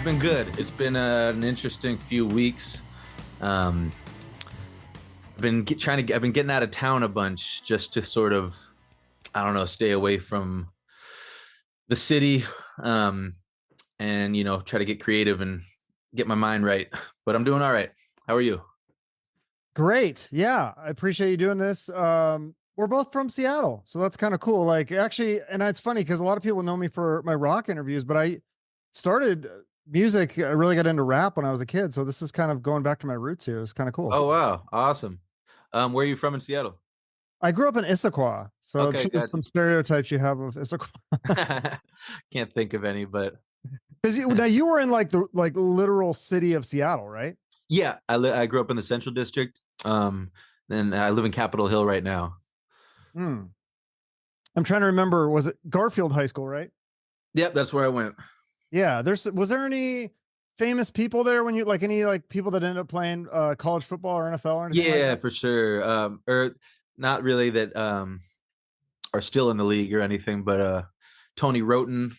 I've been good. It's been an interesting few weeks. Um, I've been getting out of town a bunch just to sort of, I don't know, stay away from the city, um, and try to get creative and get my mind right. But I'm doing all right. How are you? Great. Yeah, I appreciate you doing this. We're both from Seattle, so that's kind of cool. Like actually, and it's funny because a lot of people know me for my rock interviews, but I started music. I really got into rap when I was a kid, so this is kind of going back to my roots here. It's kind of cool. Oh wow, awesome. Where are you from in Seattle? I grew up in Issaquah, so I'm Okay, sure there's gotcha. some stereotypes you have of Issaquah. Can't think of any, but Because now you were in like the literal city of Seattle, right? yeah, I grew up in the Central District. Then I live in Capitol Hill right now. Hmm. I'm trying to remember. Was it Garfield High School, right? Yep, that's where I went. Yeah, was there any famous people there when you like any like people that ended up playing college football or NFL or anything like Yeah, that? for sure. Or not really that are still in the league or anything, but Tony Roten,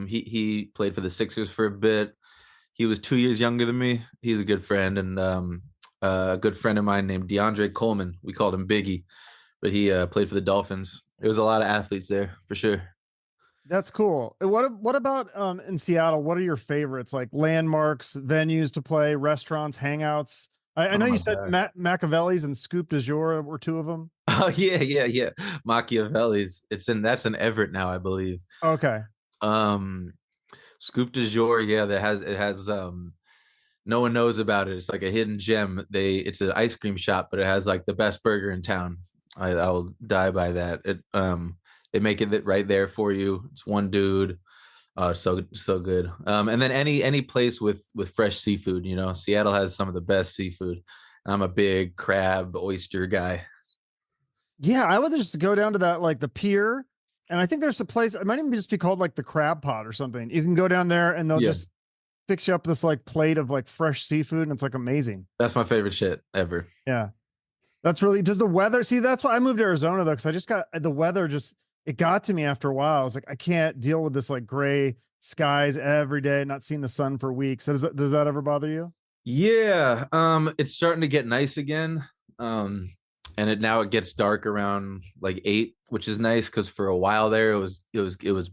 he played for the Sixers for a bit. He was 2 years younger than me. He's a good friend, and a good friend of mine named DeAndre Coleman. We called him Biggie, but he played for the Dolphins. There was a lot of athletes there for sure. That's cool. What about in Seattle? What are your favorites? Like landmarks, venues to play, restaurants, hangouts? I know Oh you my said gosh. Machiavelli's and Scoop de Jour were two of them. Oh yeah, yeah, yeah. Machiavelli's. That's in Everett now, I believe. Okay. Um, Scoop de Jour, yeah, it has no one knows about it. It's like a hidden gem. It's an ice cream shop, but it has like the best burger in town. I will die by that. They make it right there for you. It's one dude. So good. And then any place with fresh seafood. Seattle has some of the best seafood. I'm a big crab oyster guy. Yeah, I would just go down to that like the pier, and I think there's a place. It might even just be called like the Crab Pot or something. You can go down there and they'll Yeah, just fix you up this like plate of like fresh seafood, and it's like amazing. that's my favorite shit ever. Yeah. That's really does the weather see that's why I moved to Arizona though, because I just got the weather just it got to me after a while. I was like, I can't deal with this like gray skies every day, not seeing the sun for weeks. Does that ever bother you? Yeah, it's starting to get nice again. Um, and it gets dark around like 8, which is nice because for a while there it was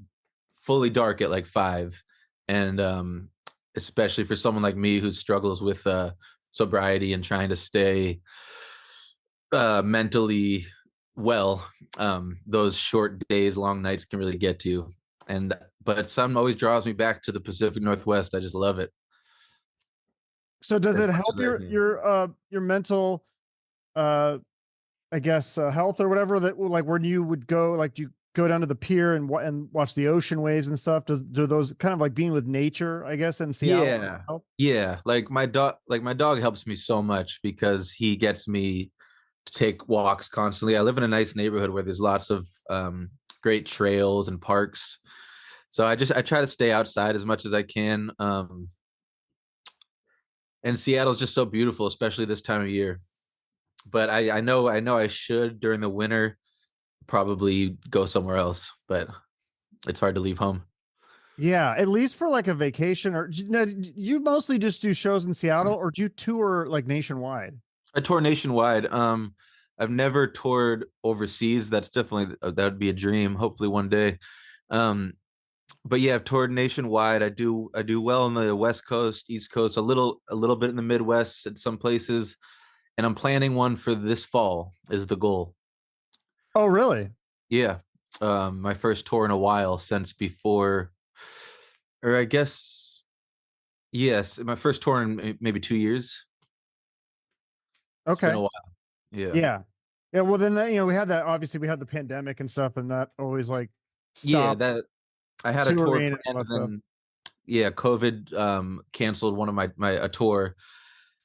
fully dark at like 5, and especially for someone like me who struggles with sobriety and trying to stay mentally well, those short days, long nights can really get to you. And but sun always draws me back to the Pacific Northwest. I just love it So does as it much as help I can. your mental uh I guess health or whatever that like when you would go like you go down to the pier and watch the ocean waves and stuff? Do those kind of like being with nature, I guess, in Seattle Yeah. help? Yeah. My dog helps me so much because he gets me to take walks constantly. I live in a nice neighborhood where there's lots of great trails and parks. So I try to stay outside as much as I can. And Seattle's just so beautiful, especially this time of year. But I know I should during the winter probably go somewhere else, but it's hard to leave home. Yeah, at least for like a vacation or now, you mostly just do shows in Seattle or do you tour like nationwide? I tour nationwide. I've never toured overseas. That's definitely that would be a dream. Hopefully one day. Um, but yeah, I've toured nationwide. I do well on the West Coast, East Coast, a little bit in the Midwest at some places, and I'm planning one for this fall. Is the goal? Oh, really? Yeah, my first tour in a while since before, or I guess yes, my first tour in maybe 2 years. It's been Okay. a while. Yeah. Yeah. Yeah. Well, then, we had that, obviously, we had the pandemic and stuff, and that always like Yeah, stopped that I had a tour touring and all planned, that and stuff. then yeah, COVID canceled one of my a tour,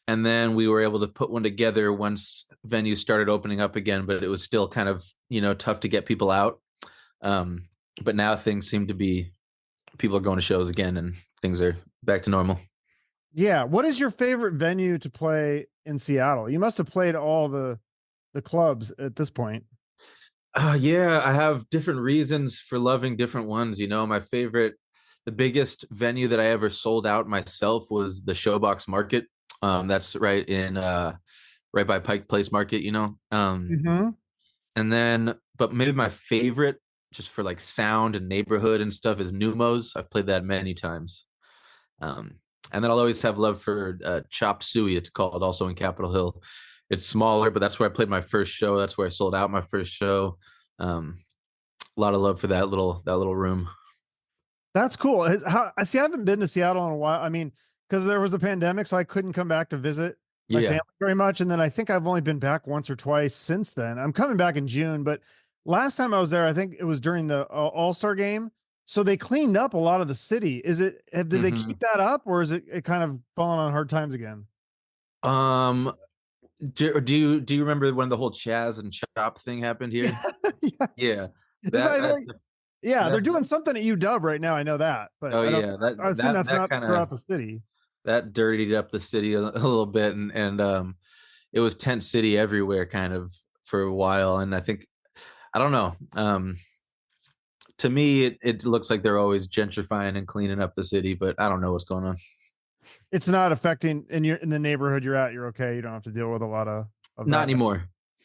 and then we were able to put one together once venues started opening up again, but it was still kind of tough to get people out. Um, but now things seem to be people are going to shows again, and things are back to normal. Yeah. What is your favorite venue to play in Seattle? You must have played all the clubs at this point. Yeah, I have different reasons for loving different ones. My favorite the biggest venue that I ever sold out myself was the Showbox Market. That's right by Pike Place Market, you know. Hmm. And then, but maybe my favorite, just for like sound and neighborhood and stuff, is Numos. I've played that many times. Um, and then I'll always have love for Chop Suey. It's called, also in Capitol Hill. It's smaller, but that's where I played my first show. That's where I sold out my first show. A lot of love for that little room. That's cool. I see. I haven't been to Seattle in a while. I mean, because there was a pandemic, so I couldn't come back to visit my Yeah. family very much. And then I think I've only been back once or twice since then. I'm coming back in June, but last time I was there, I think it was during the All-Star game. So they cleaned up a lot of the city. Did they Hmm. keep that up, or is it kind of fallen on hard times again? Um, do you remember when the whole Chaz and Chop thing happened here? Yeah, Yes. Is that I that like, yeah, they're that. doing something at UW right now. I know that, but Oh I don't. yeah, that I assume that that's that not kind of throughout the city. that dirtied up the city a little bit, and it was tent city everywhere, kind of for a while. And I think I don't know. To me, it looks like they're always gentrifying and cleaning up the city, but I don't know what's going on. It's not affecting in the neighborhood you're at. You're okay. You don't have to deal with a lot of Not that. anymore.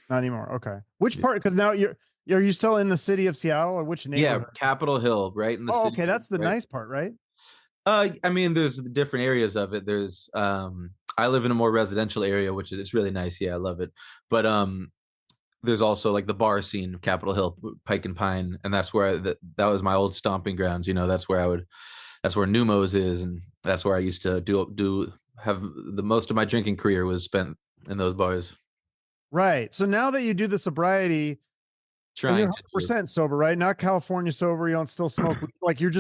Not anymore. Okay. Which part? Because now are you still in the city of Seattle, or which Yeah, neighborhood? Capitol Hill, right in the Oh, city, okay. That's the right. nice part, right? I mean, there's different areas of it. There's I live in a more residential area, which is it's really nice. Yeah, I love it. But there's also like the bar scene of Capitol Hill, Pike and Pine, and that's where that was my old stomping grounds. You know, that's where Numos is, and that's where I used to do have the most of my drinking career was spent in those bars. Right. So now that you do the sobriety and you're Trying to do. 100% sober, right? Not California sober. You don't still smoke weed. Like you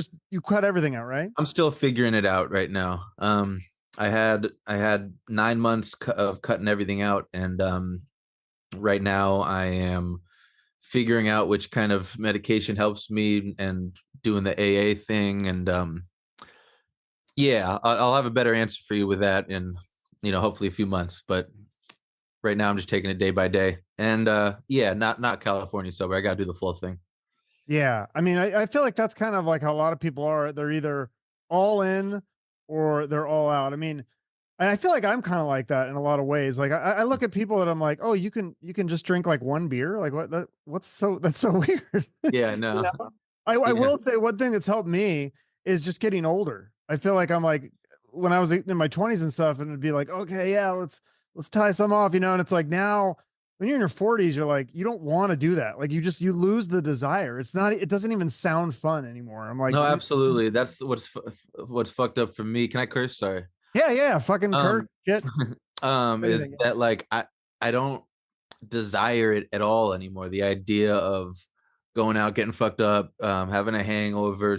cut everything out, right? I'm still figuring it out right now. I had 9 months of cutting everything out, and right now I am figuring out which kind of medication helps me and doing the AA thing. And yeah, I'll have a better answer for you with that in hopefully a few months. But right now I'm just taking it day by day. And yeah, not California sober. I got to do the full thing. Yeah. I mean, I feel like that's kind of like how a lot of people are. They're either all in or they're all out. I mean, and I feel like I'm kind of like that in a lot of ways. Like I look at people that I'm like, oh, you can just drink like one beer. Like that's so weird. Yeah, You no. know? I Yeah. will say one thing that's helped me is just getting older. I feel like I'm like when I was in my 20s and stuff, and it'd be like, okay, yeah, let's tie some off, and it's like now when you're in your 40s, you're like, you don't want to do that. Like you lose the desire. It doesn't even sound fun anymore. I'm like, No, absolutely. That's what's fucked up for me. Can I curse? Sorry. yeah, yeah, fucking Kirk, Um, shit, is everything. that like I don't desire it at all anymore. The idea of going out, getting fucked up, having a hangover.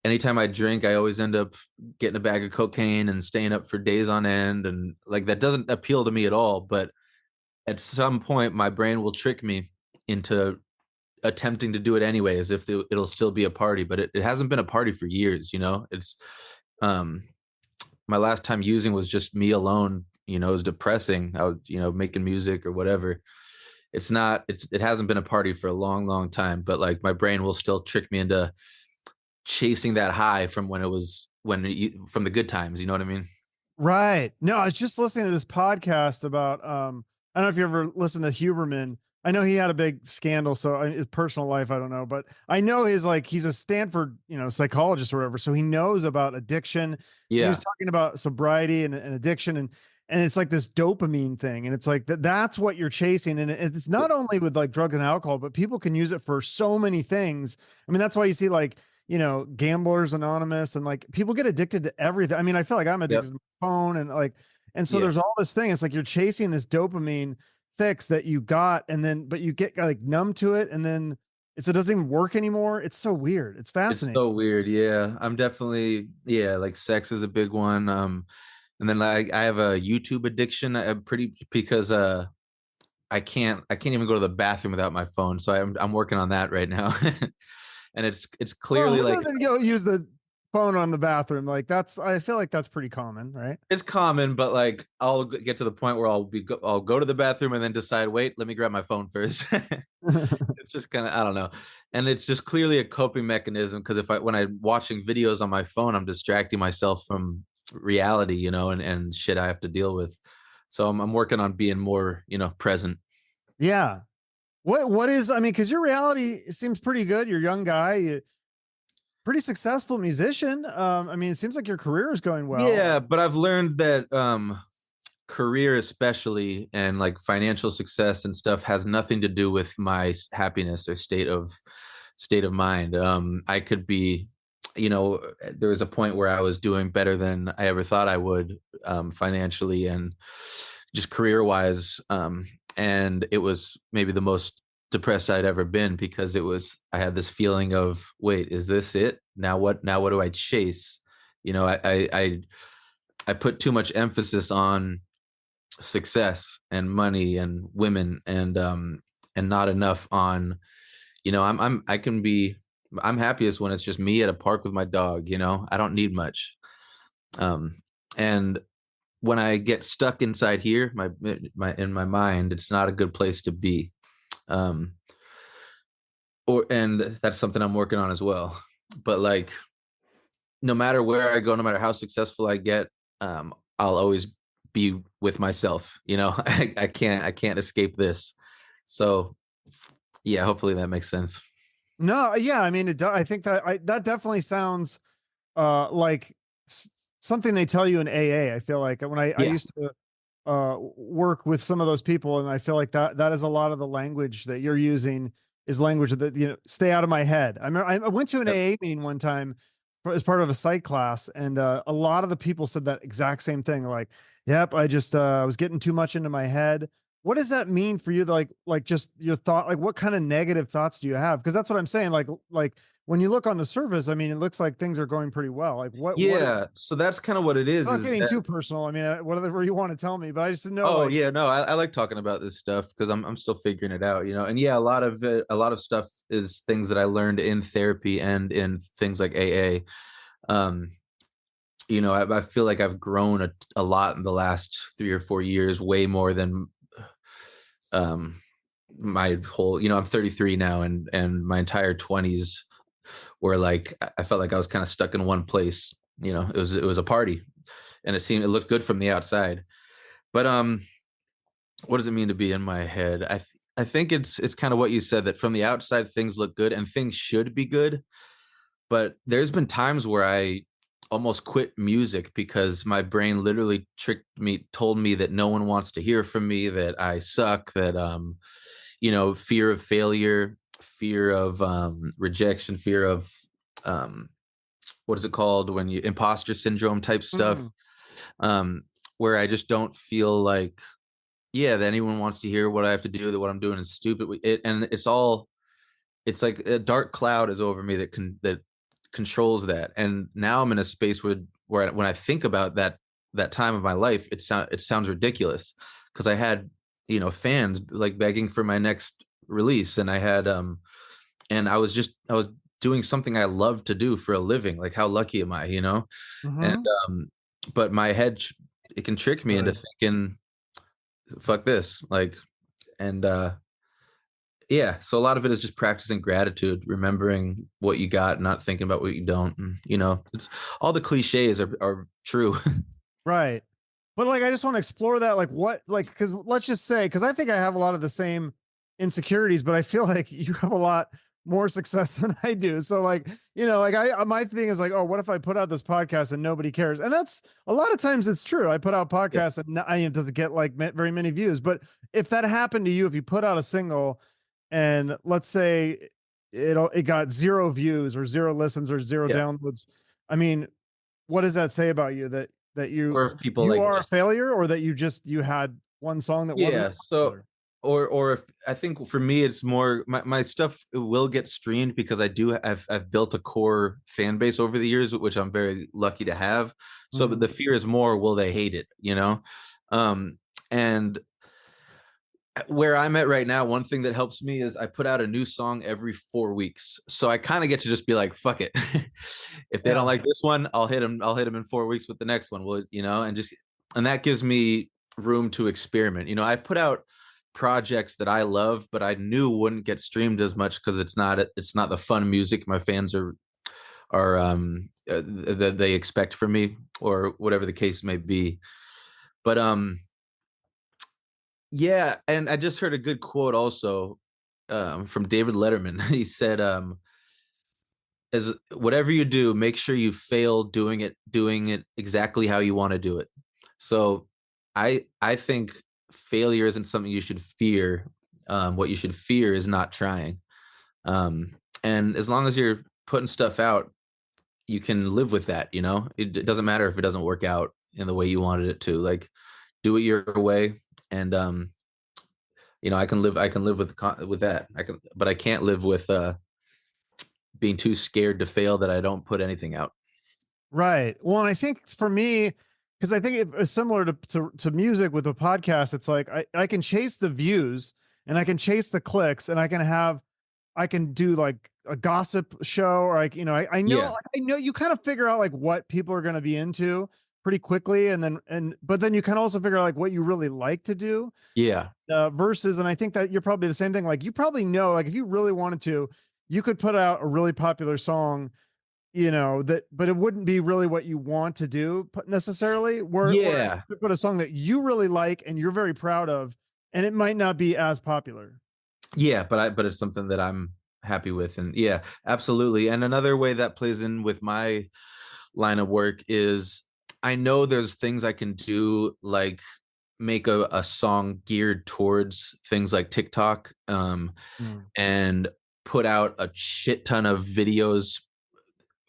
Anytime I drink, I always end up getting a bag of cocaine and staying up for days on end, and like that doesn't appeal to me at all. But at some point, my brain will trick me into attempting to do it anyway, as if it'll still be a party. But it hasn't been a party for years. It's um my last time using was just me alone. It was depressing. I was, making music or whatever. It hasn't been a party for a long, long time, but like my brain will still trick me into chasing that high from from the good times. You know what I mean? Right. No, I was just listening to this podcast about I don't know if you ever listened to Huberman. I know he had a big scandal, so his personal life, I don't know, but I know he's a Stanford, psychologist or whatever, so he knows about addiction, and he was Yeah. talking about sobriety and addiction, and it's like this dopamine thing, and it's like that's what you're chasing, and it's not only with like drugs and alcohol, but people can use it for so many things. I mean, that's why you see like Gamblers Anonymous, and like people get addicted to everything. I mean, I feel like I'm Yep. addicted to my phone, and like, and so Yeah. there's all this thing. It's like you're chasing this dopamine fix that you got, and then but you get like numb to it, and then it doesn't even work anymore. It's so weird. It's It's fascinating. so weird. Yeah. I'm definitely, yeah, like sex is a big one. And then like I have a YouTube addiction, pretty because I can't even go to the bathroom without my phone. So I'm working on that right now. And it's Well, clearly who like doesn't use the phone on the bathroom. Like that's, I feel like that's pretty common, right? It's common, but like I'll get to the point where I'll go to the bathroom and then decide, wait, let me grab my phone first. It's just kind of, I don't know. And it's just clearly a coping mechanism because if I when I'm watching videos on my phone, I'm distracting myself from reality, and shit I have to deal with. So I'm working on being more, present. Yeah. What is, I mean, because your reality seems pretty good. You're a young guy, pretty successful musician. I mean, it seems like your career is going well. Yeah, but I've learned that career especially and like financial success and stuff has nothing to do with my happiness or state of mind. I could be, there was a point where I was doing better than I ever thought I would, financially and just career wise. And it was maybe the most depressed I'd ever been because I had this feeling of, wait, is this it? Now what do I chase? I put too much emphasis on success and money and women and not enough on, I'm happiest when it's just me at a park with my dog. I don't need much. And when I get stuck inside here, my in my mind, it's not a good place to be. um and that's something I'm working on as well. But like, no matter where I go, no matter how successful I get, I'll always be with myself. I can't escape this. So yeah, hopefully that makes sense. No, yeah, I mean, I think that definitely sounds like something they tell you in AA. I feel like when I Yeah. used to work with some of those people, and I feel like that is a lot of the language that you're using is language that, stay out of my head. I remember I went to an Yep. AA meeting one time as part of a psych class, and a lot of the people said that exact same thing. Like, "Yep, I just was getting too much into my head." What does that mean for you? Like just your thought, like what kind of negative thoughts do you have? Because that's what I'm saying. Like when you look on the surface, I mean, it looks like things are going pretty well. Like what Yeah, so that's kind of what it is not is getting that. too personal. I mean, whatever you want to tell me, but I just didn't know, Oh like, yeah, no, I like talking about this stuff because I'm still figuring it out. And yeah, a lot of stuff is things that I learned in therapy and in things like AA. um I feel like I've grown a lot in the last 3 or 4 years, way more than um my whole, I'm 33 now, and my entire 20s were like, I felt like I was kind of stuck in one place. It was a party, and it looked good from the outside. But what does it mean to be in my head? I think it's kind of what you said, that from the outside things look good and things should be good. But there's been times where I almost quit music because my brain literally told me that no one wants to hear from me, that I suck, that fear of failure, fear of rejection, fear of um what is it called, when you imposter syndrome type stuff. mm, um where I just don't feel like, yeah, that anyone wants to hear what I have to do, that what I'm doing is stupid. And it's like a dark cloud is over me that controls that. And now I'm in a space where when I think about that time of my life, it sounds ridiculous because I had, fans like begging for my next release, and I was doing something I love to do for a living. Like, how lucky am I? And mm-hmm. but my head, it can trick me into Good. thinking, fuck this, like. And yeah, so a lot of it is just practicing gratitude, remembering what you got, not thinking about what you don't. And, it's all the cliches are true. Right. But like, I just want to explore that. Like, because let's just say, because I think I have a lot of the same insecurities, but I feel like you have a lot more success than I do. So, like, like my thing is like, oh, what if I put out this podcast and nobody cares? And that's a lot of times it's true. I put out Yeah. podcasts and it doesn't get like very many views. But if that happened to you, if you put out a single and let's say it got 0 views or 0 listens or zero Yeah. downloads, I mean, what does that say about you? That Or if people you like are a just, failure, or that you had one song that wasn't yeah. So, popular? or if I think for me, it's more my stuff will get streamed because I've built a core fan base over the years, which I'm very lucky to have. So but Mhm. the fear is more, will they hate it? Um, and Where I'm at right now, one thing that helps me is I put out a new song every 4 weeks. So I kind of get to just be like, fuck it. If they don't Yeah. like this one, I'll hit them in 4 weeks with the next one. Well, and that gives me room to experiment. I've put out projects that I love, but I knew wouldn't get streamed as much because it's not the fun music my fans are that they expect from me, or whatever the case may be. But yeah, and I just heard a good quote also from David Letterman. He said, "As whatever you do, make sure you fail doing it exactly how you want to do it." So, I think failure isn't something you should fear. What you should fear is not trying. And as long as you're putting stuff out, you can live with that. It doesn't matter if it doesn't work out in the way you wanted it to. Like, do it your way, and I can live with that. But I can't live with being too scared to fail that I don't put anything out. Right. Well, and I think for me, because I think it's similar to music with a podcast, it's like I can chase the views and I can chase the clicks and I can do like a gossip show or like, Yeah, I know you kind of figure out like what people are going to be into pretty quickly. But then you can also figure out like what you really like to do yeah, versus, and I think that you're probably the same thing. Like you probably know, like if you really wanted to, you could put out a really popular song, but it wouldn't be really what you want to do necessarily. Where yeah, you put a song that you really like and you're very proud of, and it might not be as popular. yeah. But it's something that I'm happy with, and yeah, absolutely. And another way that plays in with my line of work is I know there's things I can do, like make a song geared towards things like TikTok, Mm, and put out a shit ton of videos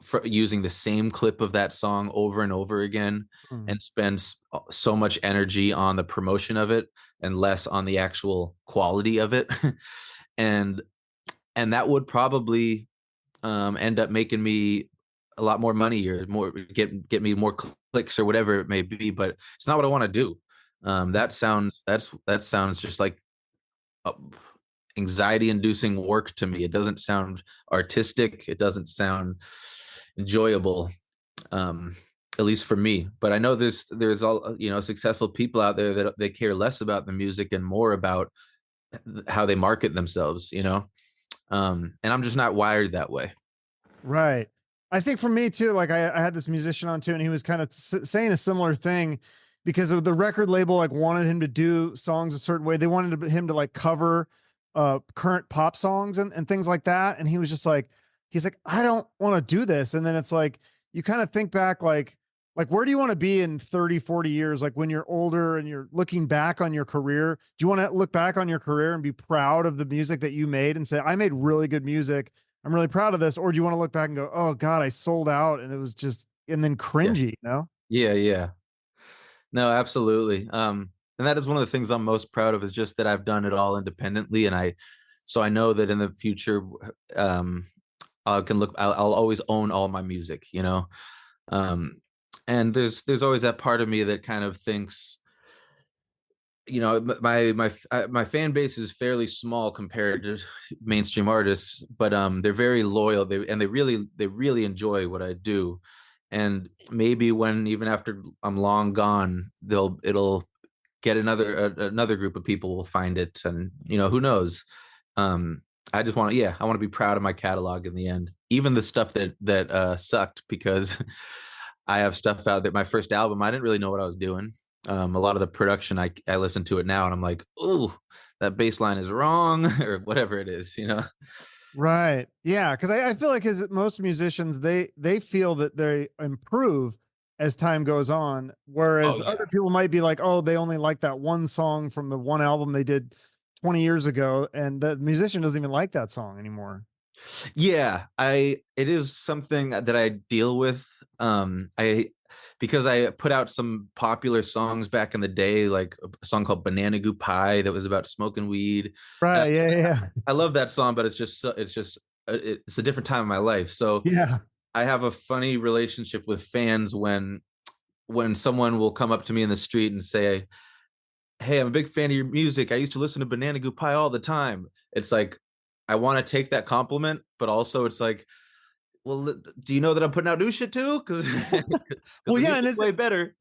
for using the same clip of that song over and over again, mm. and spend so much energy on the promotion of it and less on the actual quality of it. and and that would probably end up making me a lot more money, or more get me more clicks or whatever it may be. But it's not what I want to do. That sounds just like uh, anxiety inducing work to me. It doesn't sound artistic. It doesn't sound enjoyable, um, at least for me. But I know there's all successful people out there that they care less about the music and more about how they market themselves. And I'm just not wired that way. Right. I think for me too, like I had this musician on too, and he was kind of saying a similar thing because of the record label, like wanted him to do songs a certain way. They wanted him to like cover current pop songs and things like that. And he was just like, he's like, I don't want to do this. And then it's like, you kind of think back, like where do you want to be in 30, 40 years? Like when you're older and you're looking back on your career, do you want to look back on your career and be proud of the music that you made and say, I made really good music, I'm really proud of this? Or do you want to look back and go, oh God, I sold out and it was just, and then Yeah, cringy, yeah, yeah. No, absolutely. And that is one of the things I'm most proud of, is just that I've done it all independently, and I know that in the future, um, I'll always own all my music, um, and there's always that part of me that kind of thinks, my fan base is fairly small compared to mainstream artists, but they're very loyal. They really enjoy what I do, and maybe when, even after I'm long gone, it'll get another group of people will find it, and who knows. um I want to be proud of my catalog in the end, even the stuff that sucked, because I have stuff out that my first album, I didn't really know what I was doing. A lot of the production, I listen to it now and I'm like, oh, that bass line is wrong, or whatever it is. Right. Yeah. Cause I feel like as most musicians, they feel that they improve as time goes on. Oh Whereas yeah. other people might be like, oh, they only like that one song from the one album they did 20 years ago. And the musician doesn't even like that song anymore. Yeah, it is something that I deal with. I Because I put out some popular songs back in the day, like a song called Banana Goo Pie that was about smoking weed. And Right. Yeah. Yeah. I love that song, but it's a different time in my life. So Yeah. I have a funny relationship with fans when someone will come up to me in the street and say, hey, I'm a big fan of your music. I used to listen to Banana Goo Pie all the time. It's like I want to take that compliment, but also it's like, well, do you know that I'm putting out new shit too? Because Well, the yeah, and music's way better.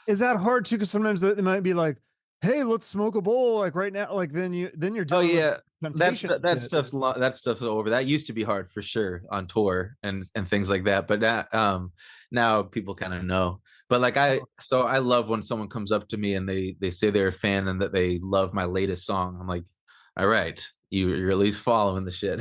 is that hard too? Because sometimes they might be like, "Hey, let's smoke a bowl," like right now. Like then you're Oh dealing with yeah, temptation. Shit. that stuff's over. That used to be hard for sure on tour and things like that. But now people kind of know. But like I love when someone comes up to me and they say they're a fan and that they love my latest song. I'm like, all right, you're at least following the shit.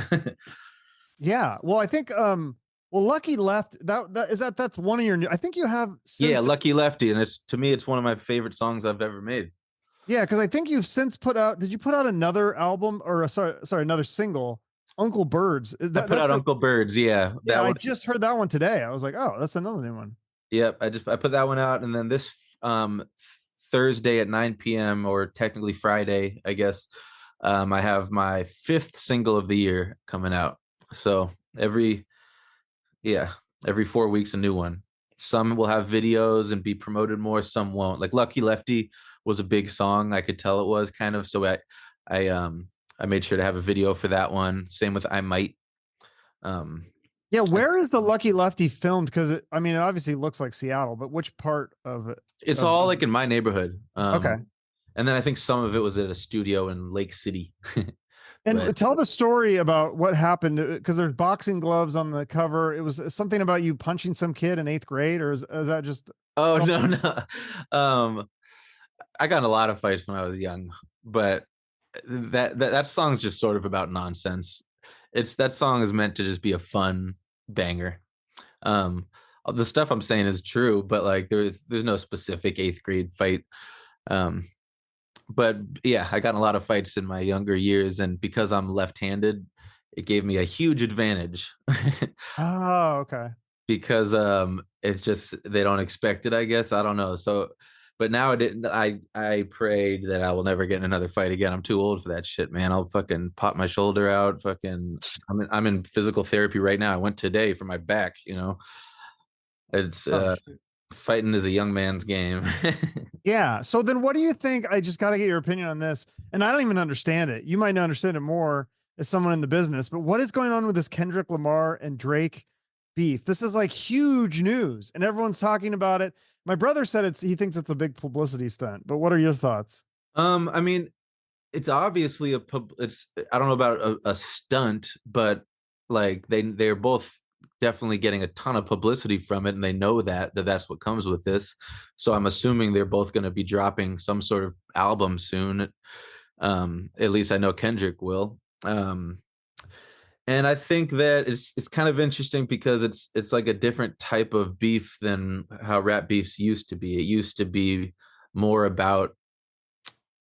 Yeah. Well, I think well, Lucky Left, that's one of your new, I think you have Yeah, since, Lucky Lefty, and it's to me it's one of my favorite songs I've ever made. yeah, because I think you've since put out, did you put out another album or sorry, another single, Uncle Birds? Is I that put that's out a, Uncle Birds, yeah, yeah, that I one. just heard that one today. I was like, oh, that's another new one. Yep, I put that one out, and then this Thursday at 9 p.m. or technically Friday, I guess. I have my fifth single of the year coming out. So every yeah, every 4 weeks a new one. Some will have videos and be promoted more, some won't. Like Lucky Lefty was a big song. I could tell it was kind of, so I I made sure to have a video for that one. Same with I Might. Um Yeah, where is the Lucky Lefty filmed? Because I mean, it obviously looks like Seattle, but which part of it? it's all like in my neighborhood. Okay. And then I think some of it was at a studio in Lake City. But And tell the story about what happened because there's boxing gloves on the cover. It was something about you punching some kid in eighth grade, or is that just oh something? no, no. Um I got in a lot of fights when I was young, but that song's just sort of about nonsense. It's that song is meant to just be a fun banger. Um, the stuff I'm saying is true, but like there's no specific eighth grade fight. Um, but yeah, I got in a lot of fights in my younger years, and because I'm left-handed, it gave me a huge advantage. Oh, okay. Because it's just they don't expect it, I guess. I don't know. So but now I prayed that I will never get in another fight again. I'm too old for that shit, man. I'll fucking pop my shoulder out. Fucking I'm in physical therapy right now. I went today for my back, you know. It's Oh, fighting is a young man's game. yeah. So then what do you think? I just got to get your opinion on this. And I don't even understand it. You might understand it more as someone in the business, but what is going on with this Kendrick Lamar and Drake beef? This is like huge news and everyone's talking about it. My brother said he thinks it's a big publicity stunt, but what are your thoughts? I mean, it's obviously it's I don't know about a stunt, but like they're both definitely getting a ton of publicity from it, and they know that that's what comes with this. So I'm assuming they're both going to be dropping some sort of album soon. At least I know Kendrick will. And I think that it's kind of interesting because it's like a different type of beef than how rap beefs used to be. It used to be more about,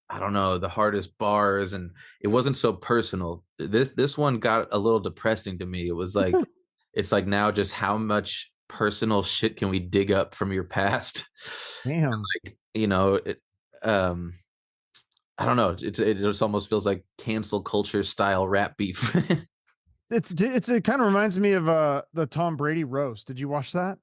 I don't know, the hardest bars, and it wasn't so personal. This one got a little depressing to me. It was like it's like now just how much personal shit can we dig up from your past? Damn. Like, you know, um I don't know. It just almost feels like cancel culture style rap beef. It kind of reminds me of the Tom Brady roast. Did you watch that?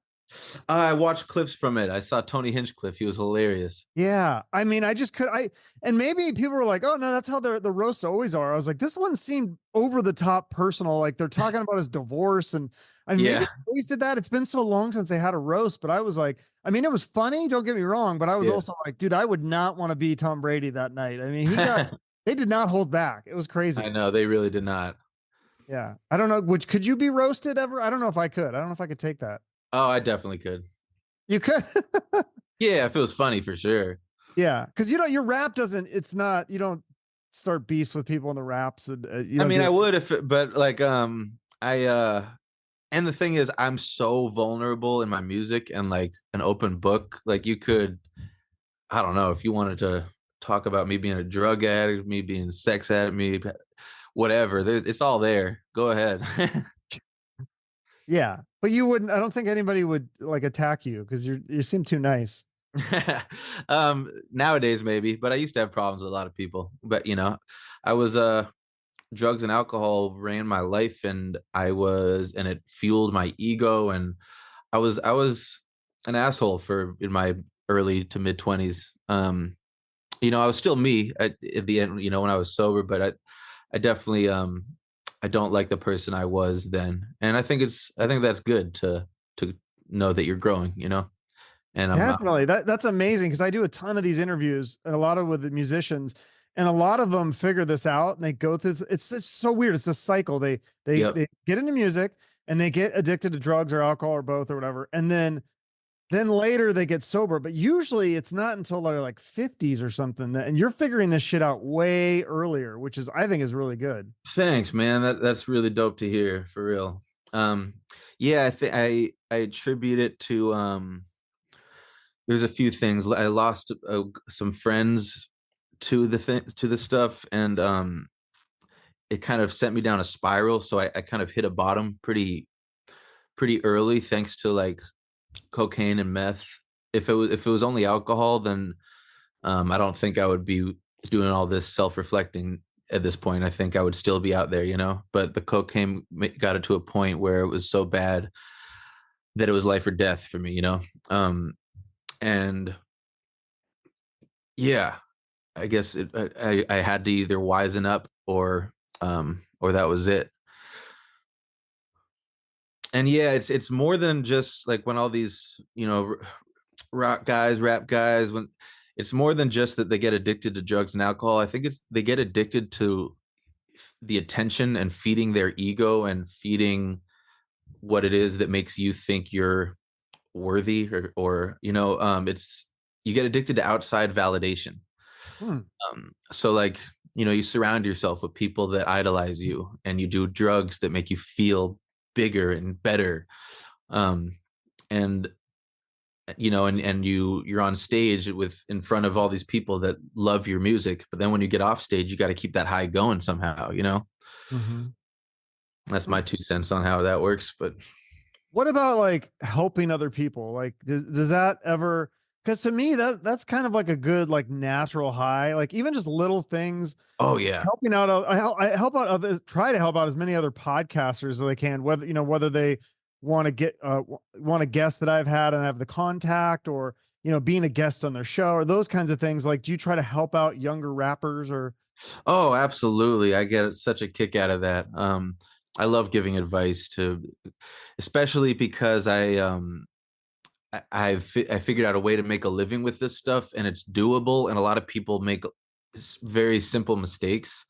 I watched clips from it. I saw Tony Hinchcliffe. He was hilarious. Yeah. I mean, I just could I and maybe people were like, "Oh no, that's how the roasts always are." I was like, "This one seemed over the top personal. Like they're talking about his divorce and I mean, maybe Yeah, they always did that. It's been so long since they had a roast, but I was like, I mean, it was funny, don't get me wrong, but I was yeah. also like, dude, I would not want to be Tom Brady that night. I mean, they did not hold back. It was I crazy. know they really did not. Yeah. I don't know, which could you be roasted ever? I don't know if I could. I don't know if I could take that. Oh, I definitely could. You could. Yeah, if it was funny for sure. Yeah, because you know your rap doesn't. It's not. You don't start beefs with people in the raps, and you I don't mean, do I it. would if, but like, and the thing is, I'm so vulnerable in my music and like an open book. Like, you could, I don't know, if you wanted to talk about me being a drug addict, me being a sex addict, me, whatever, it's all there. Go ahead. Yeah, but you wouldn't. I don't think anybody would like attack you because you seem too nice. Nowadays maybe, but I used to have problems with a lot of people. But you know, I was drugs and alcohol ran my life, and and it fueled my ego, and I was an asshole for in my early to mid 20s. I was still me at the end, when I was sober, but I definitely I don't like the person I was then. And I think that's good to know that you're growing, and I'm Definitely. That's amazing because I do a ton of these interviews and a lot of with the musicians, and a lot of them figure this out and they go through. It's just so weird. It's a cycle. yep. They get into music and they get addicted to drugs or alcohol or both or whatever, and then later they get sober. But usually it's not until they're like 50s or something. And you're figuring this shit out way earlier, which is I think is really good. Thanks, man. That's really dope to hear, for real. Um yeah, I think I attribute it to there's a few things. I lost some friends to the stuff, and it kind of sent me down a spiral. So I kind of hit a bottom pretty early, thanks to like cocaine and meth. If it was only alcohol, then I don't think I would be doing all this self-reflecting at this point. I think I would still be out there, But the cocaine got it to a point where it was so bad that it was life or death for me, and yeah, I guess I had to either wisen up or that was it. And yeah, it's more than just like when all these rock guys, rap guys, when it's more than just that they get addicted to drugs and alcohol. I think it's they get addicted to the attention and feeding their ego and feeding what it is that makes you think you're worthy, or it's you get addicted to outside validation. Hmm. So like, you surround yourself with people that idolize you, and you do drugs that make you feel bigger and better. Um, and and you're on stage with in front of all these people that love your music, but then when you get off stage, you got to keep that high going somehow. Mm-hmm. That's my 2 cents on how that works. But What about like helping other people? Like, does that ever? Because to me, that's kind of like a good like natural high. Like even just little things, oh yeah. helping out. I help out others. Try to help out as many other podcasters as I can. Whether they want to get want a guest that I've had and have the contact, or being a guest on their show, or those kinds of things. Like, do you try to help out younger rappers or? Oh, absolutely. I get such a kick out of that. I love giving advice to, especially because I figured out a way to make a living with this stuff, and it's doable. And a lot of people make very simple mistakes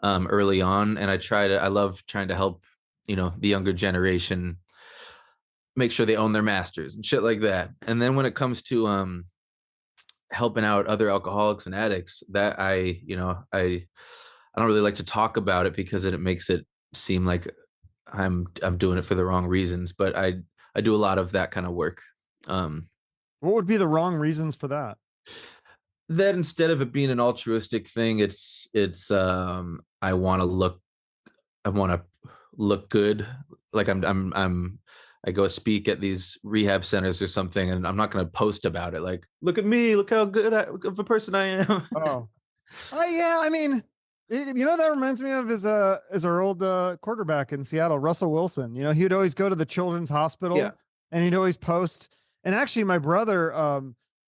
early on, and I love trying to help the younger generation make sure they own their masters and shit like that. And then when it comes to helping out other alcoholics and addicts, that I don't really like to talk about it because it makes it seem like I'm doing it for the wrong reasons. But I do a lot of that kind of work. Um, What would be the wrong reasons for that? that instead of it being an altruistic thing, it's I want to look good. Like I go speak at these rehab centers or something, and I'm not going to post about it. Like, look at me, look how good of a person I am. Oh, yeah. I mean, that reminds me of is our old quarterback in Seattle, Russell Wilson. He would always go to the children's Yeah, hospital and he'd always post. And actually, my brother,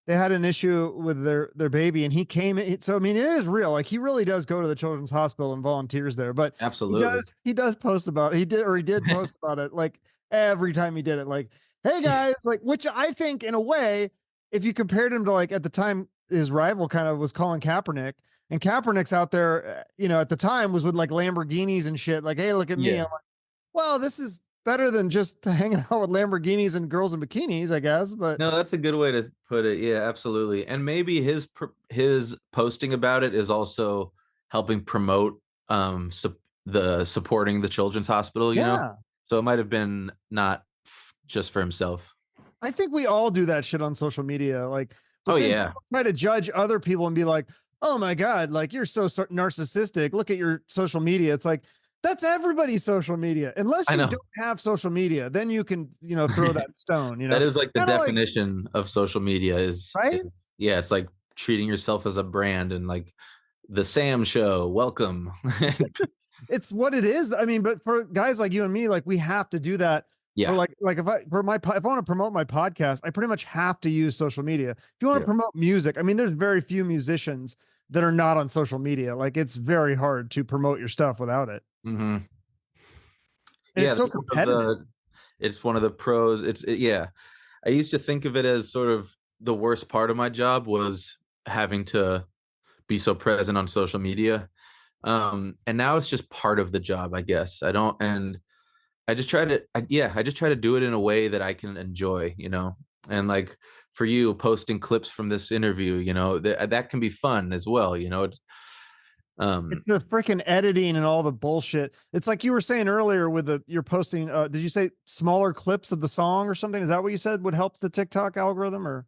they had an issue with their baby, and he came. So I mean, it is real. Like he really does go to the children's hospital and volunteers there. But absolutely. he does post about it. He did post about it like every time he did it. Like, hey guys, like which I think in a way, if you compared him to like at the time his rival kind of was Colin Kaepernick, and Kaepernick's out there, at the time was with like Lamborghinis and shit. Like, hey, look at me. Yeah. I'm like, well, this is better than just hanging out with Lamborghinis and girls in bikinis, I guess. But No, that's a good way to put it. Yeah, absolutely. And maybe his posting about it is also helping promote the supporting the children's hospital. yeah, So it might have been not just for himself. I think we all do that shit on social media. Like, Oh but then yeah. people try to judge other people and be like, oh my God, like you're so narcissistic. Look at your social media. It's like, that's everybody's social media. Unless I you know. don't have social media, then you can, throw that stone, That is like the kind of like, definition of social media is right? yeah, it's like treating yourself as a brand, and like the Sam show, welcome. It's what it is. I mean, but for guys like you and me, like we have to do that Yeah. Or like if I want to promote my podcast, I pretty much have to use social media. If you want to Yeah. promote music, I mean, there's very few musicians that are not on social media. Like it's very hard to promote your stuff without it. Hmm. And Yeah, it's so that's one of competitive. it's one of the pros. Yeah. I used to think of it as sort of the worst part of my job was having to be so present on social media. And now it's just part of the job, I guess. I don't, and I just try to, I just try to do it in a way that I can enjoy, and like for you posting clips from this interview, that can be fun as well, um, It's the freaking editing and all the bullshit. It's like you were saying earlier with you're posting, did you say smaller clips of the song or something? Is that what you said would help the TikTok algorithm or?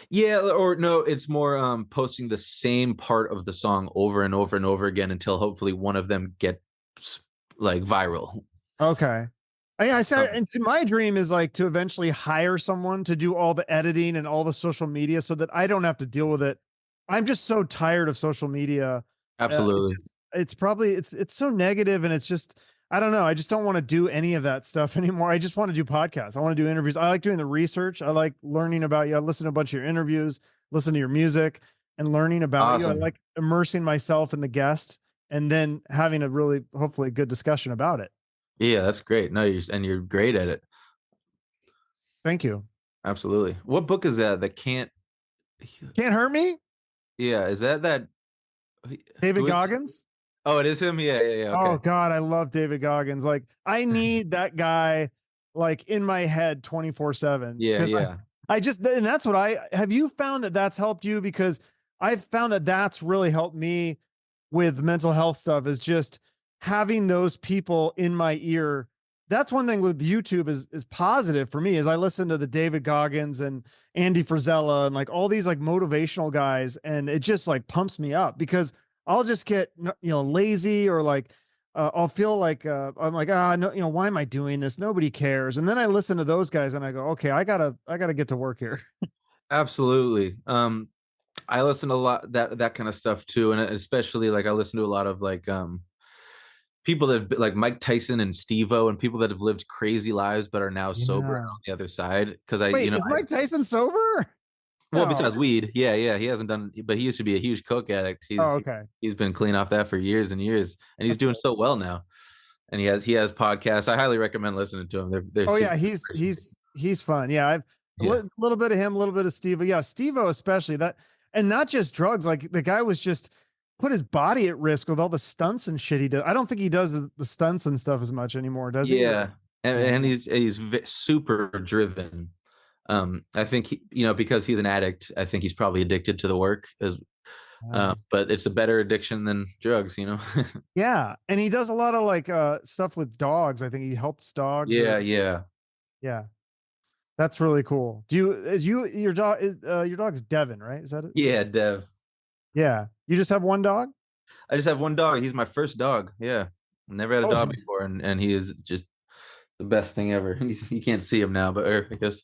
yeah, or no, it's more, posting the same part of the song over and over and over again until hopefully one of them gets like viral. Okay. I say, Um, and see, my dream is like to eventually hire someone to do all the editing and all the social media so that I don't have to deal with it. I'm just so tired of social media. Absolutely. It's probably it's so negative and it's just I don't know. I just don't want to do any of that stuff anymore. I just want to do podcasts. I want to do interviews. I like doing the research. I like learning about you. I listen to a bunch of your interviews, listen to your music, and learning about you. I Awesome. like immersing myself in the guest and then having a really hopefully good discussion about it. Yeah, that's great. No, you're great at it. Thank you. Absolutely. What book is that? That can't. Can't hurt me. Yeah, is that David who is? Goggins. Oh, it is him. Yeah, yeah, yeah. Oh Okay. God, I love David Goggins. Like I need that guy like in my head 24/7 Yeah, because yeah, I just and that's what I have you found that that's helped you because I've found that that's really helped me with mental health stuff is just having those people in my ear. That's one thing with YouTube is positive for me is I listen to the David Goggins and Andy Frisella and like all these like motivational guys and it just like pumps me up because I'll just get lazy or like I'll feel like I'm like no why am I doing this? Nobody cares. And then I listen to those guys and I go okay I gotta get to work here. absolutely. I listen to a lot that kind of stuff too, and especially like I listen to a lot of like people that like Mike Tyson and Steve-O and people that have lived crazy lives but are now sober and Yeah. on the other side. Because I, Wait, is Mike Tyson sober? well, No. besides weed, yeah, yeah, he hasn't done, but he used to be a huge coke addict. Oh, okay. He's been clean off that for years and years, and he's That's doing cool. so well now. And he has podcasts. I highly recommend listening to him. They're Oh super yeah, inspirational. he's fun. Yeah, I've a Yeah, little bit of him, a little bit of Steve. Yeah, Steve-O especially that, and not just drugs. Like the guy was just put his body at risk with all the stunts and shit he does. I don't think he does the stunts and stuff as much anymore, does he? Or yeah, and, yeah. and he's super driven. I think because he's an addict, I think he's probably addicted to the work as but it's a better addiction than drugs. Yeah, and he does a lot of like stuff with dogs. I think he helps dogs Yeah, or yeah, yeah. That's really cool. Do you your dog your dog's Devin, right? Is that it? yeah, Dev. Yeah. You just have one dog? I just have one dog. He's my first dog. Yeah, never had a Oh, dog before, and he is just the best thing ever. You can't see him now, but I guess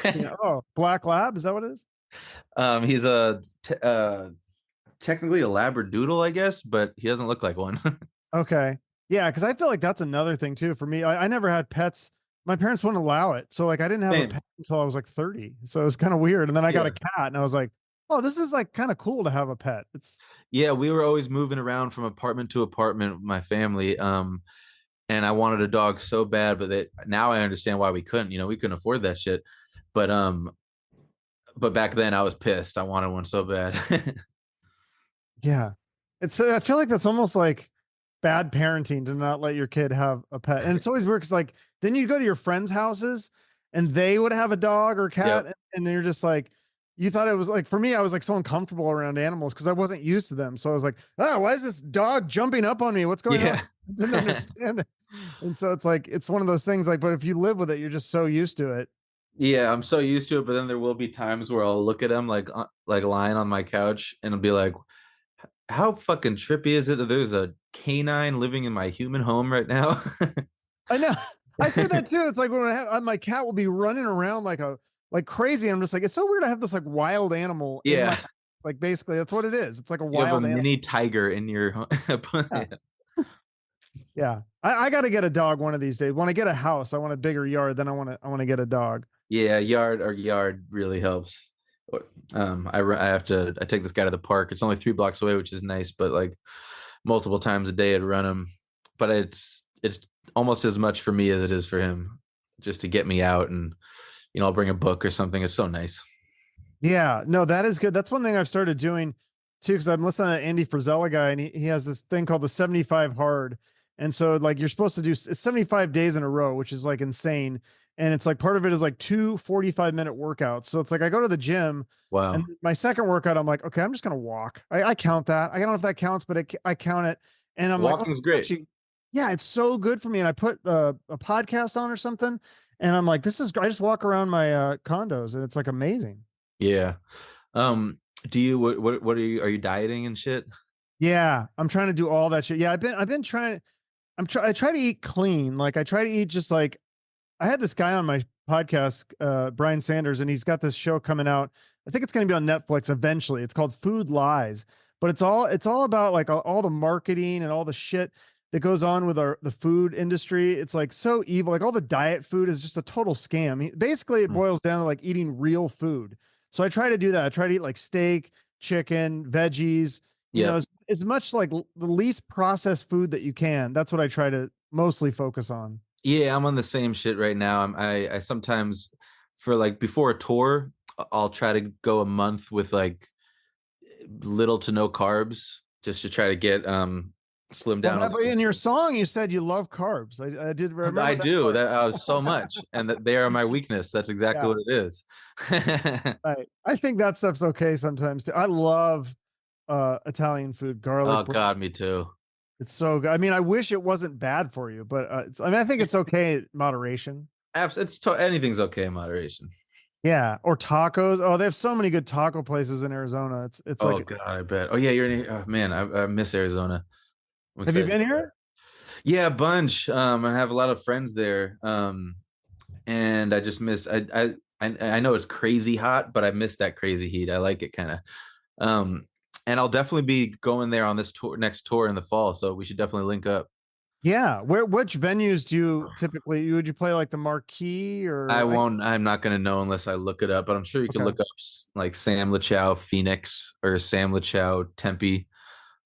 yeah. Oh, Black Lab, is that what it is? he's technically a labradoodle, I guess, but he doesn't look like one. Okay. Yeah, because I feel like that's another thing too. For me, I never had pets. My parents wouldn't allow it. So like I didn't have a Same. pet until I was like 30. So it was kind of weird. And then I got a Yeah. cat and I was like, oh, this is like kind of cool to have a pet. It's Yeah, we were always moving around from apartment to apartment with my family. And I wanted a dog so bad, but now I understand why we couldn't. We couldn't afford that shit. But back then I was pissed. I wanted one so bad. yeah. It's I feel like that's almost like bad parenting to not let your kid have a pet. And it's always weird because like then you go to your friends' houses and they would have a dog or cat, Yep. and then you're just like, you thought it was like for me, I was like so uncomfortable around animals because I wasn't used to them. So I was like, oh, why is this dog jumping up on me? What's going on? Yeah. I didn't understand it. And so it's like it's one of those things like, but if you live with it, you're just so used to it. Yeah, I'm so used to it, but then there will be times where I'll look at him like lying on my couch and I'll be like, how fucking trippy is it that there's a canine living in my human home right now? I know. I say that too. It's like when I have my cat will be running around like crazy. I'm just like, it's so weird. I have this like wild animal in my Yeah. like basically that's what it is. It's like a You have a wild animal. mini tiger in your home. Yeah. Yeah. I got to get a dog one of these days. When I get a house, I want a bigger yard. Then I want to get a dog. Yeah, yard really helps. I take this guy to the park. It's only 3 blocks away, which is nice, but like multiple times a day I'd run him. But it's almost as much for me as it is for him, just to get me out and I'll bring a book or something. It's so nice. Yeah, no, that is good. That's one thing I've started doing too, because I'm listening to Andy Frisella guy, and he has this thing called the 75 hard. And so like you're supposed to do it's 75 days in a row, which is like insane. And it's like part of it is like 2 45-minute workouts. So it's like I go to the gym and Wow. my second workout, I'm like, okay, I'm just gonna walk. I count that. I don't know if that counts, but I count it. And I'm like, oh, Walking's great. actually, yeah, it's so good for me. And I put a podcast on or something, and I'm like, this is I just walk around my condos and it's like amazing. Yeah. Do you what are you dieting and shit? Yeah, I'm trying to do all that shit. Yeah, I've been trying. I try to eat clean. Like I try to eat just like I had this guy on my podcast, Brian Sanders, and he's got this show coming out. I think it's going to be on Netflix eventually. It's called Food Lies, but it's all about like all the marketing and all the shit that goes on with the food industry. It's like so evil. Like all the diet food is just a total scam. Basically, it Hmm. boils down to like eating real food. So I try to do that. I try to eat like steak, chicken, veggies. Yep. As much like the least processed food that you can. That's what I try to mostly focus on. Yeah, I'm on the same shit right now. I sometimes for like before a tour, I'll try to go a month with like little to no carbs just to try to get slim Well, down a little in your bit. song, you said you love carbs. I did I remember that do part. that so much, and that they are my weakness. That's exactly Yeah, what it is. right. I think that stuff's okay sometimes too. I love Italian food, garlic Oh bread. God, me too. It's so good. I mean, I wish it wasn't bad for you, but I mean, I think it's okay in moderation. Anything's okay in moderation. Yeah, or tacos. Oh, they have so many good taco places in Arizona. It's Oh like, God, I bet. Oh yeah, you're in. Oh man, I miss Arizona. I'm have you excited. been here? Yeah, a bunch. I have a lot of friends there. And I just miss. I know it's crazy hot, but I miss that crazy heat. I like it kind of. Um, and I'll definitely be going there on this tour next tour in the fall, so we should definitely link up. Yeah. Which venues do you typically would you play like the Marquee I or I won't. I'm not going to know unless I look it up, but I'm sure you can okay. look up like Sam LaChow Phoenix or Sam LaChow Tempe,